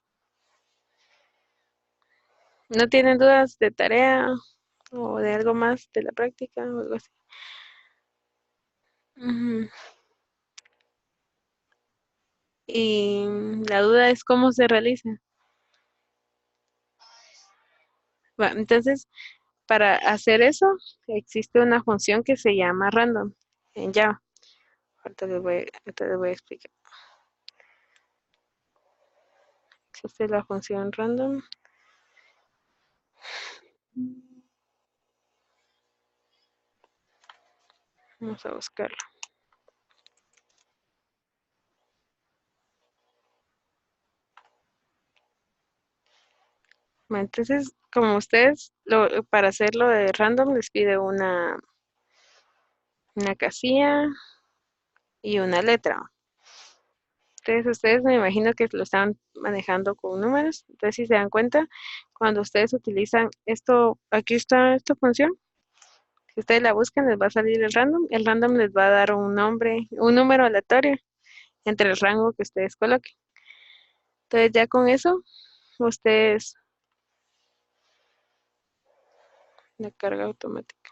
¿No tienen dudas de tarea o de algo más de la práctica o algo así? Ujú. Y la duda es cómo se realiza. Entonces, para hacer eso, existe una función que se llama random en Java. Ahorita les voy a explicar. Existe la función random. Vamos a buscarlo. Bueno, entonces, como ustedes, para hacerlo de random les pide una casilla y una letra. Entonces, ustedes me imagino que lo están manejando con números. Entonces, si se dan cuenta, cuando ustedes utilizan esto, aquí está esta función. Si ustedes la buscan, les va a salir el random. El random les va a dar un nombre, un número aleatorio entre el rango que ustedes coloquen. Entonces, ya con eso, ustedes, la carga automática.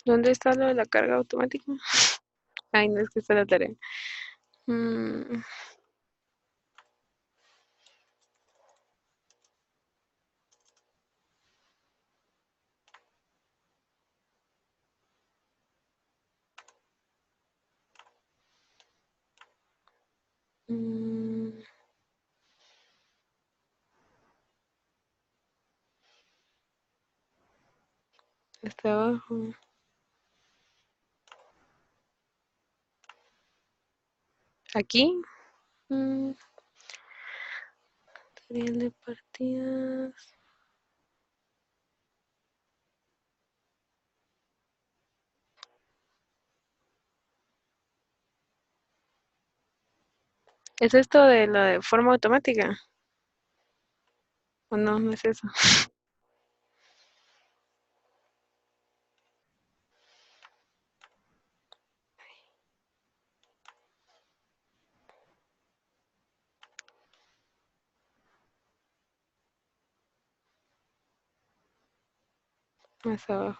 ¿Dónde está lo de la carga automática? Ay, no es que está la tarea. Mm, mm, está abajo. Aquí. mm, Material de partidas. ¿Es esto de lo de forma automática? ¿O no? No es eso. Más abajo.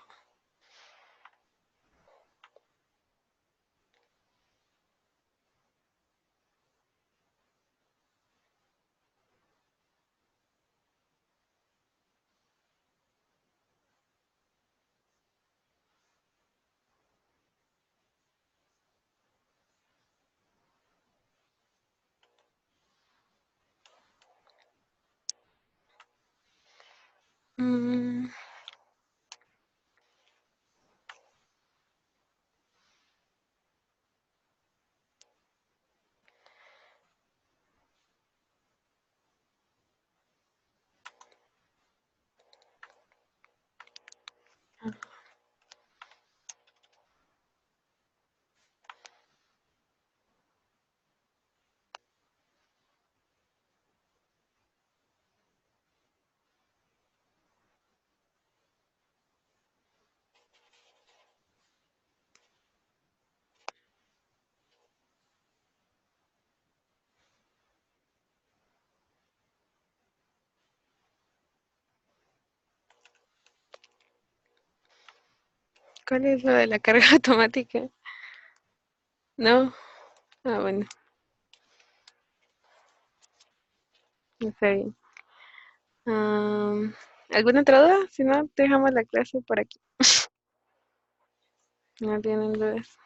Mm, ¿Cuál es lo de la carga automática? No. Ah, bueno, está bien. Am, ¿Alguna otra duda? Si no, dejamos la clase por aquí. No tienen dudas.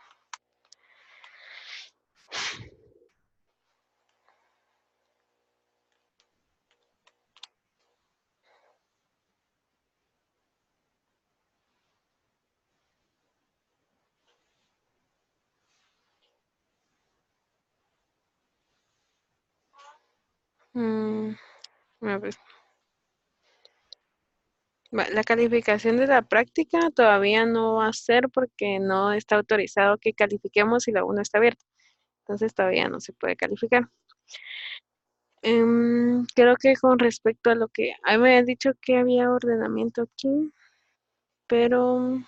Mm, a ver. La calificación de la práctica todavía no va a ser porque no está autorizado que califiquemos si la 1 está abierta. Entonces todavía no se puede calificar. Creo que con respecto a lo que a mí me habían dicho que había ordenamiento aquí, pero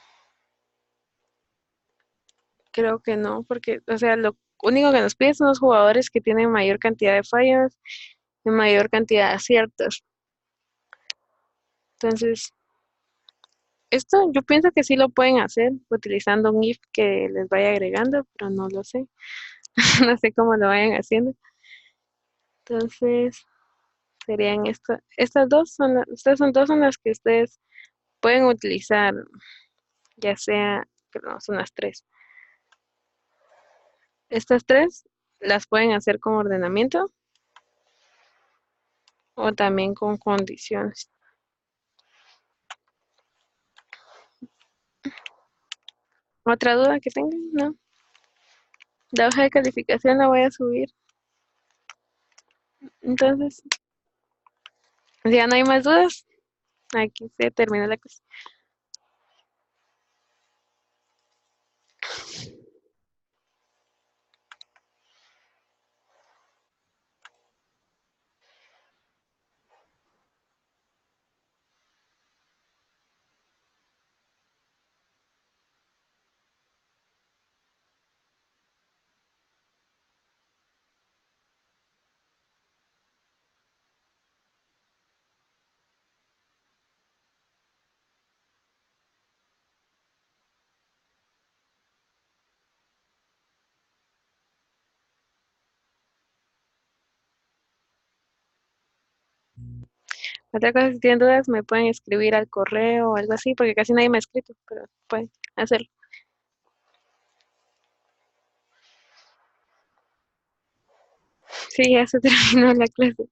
creo que no, porque, o sea, lo único que nos piden son los jugadores que tienen mayor cantidad de fallas y mayor cantidad de aciertos. Entonces, esto yo pienso que sí lo pueden hacer utilizando un if que les vaya agregando, pero no lo sé. No sé cómo lo vayan haciendo. Entonces, serían estas dos son estas son dos son las que ustedes pueden utilizar, ya sea, perdón, son las tres. Estas tres las pueden hacer con ordenamiento o también con condiciones. ¿Otra duda que tengan? No. La hoja de calificación la voy a subir. Entonces, si ya no hay más dudas, aquí se termina la clase. Otra cosa, si tienen dudas, me pueden escribir al correo o algo así, porque casi nadie me ha escrito, pero pueden hacerlo. Sí, ya se terminó la clase.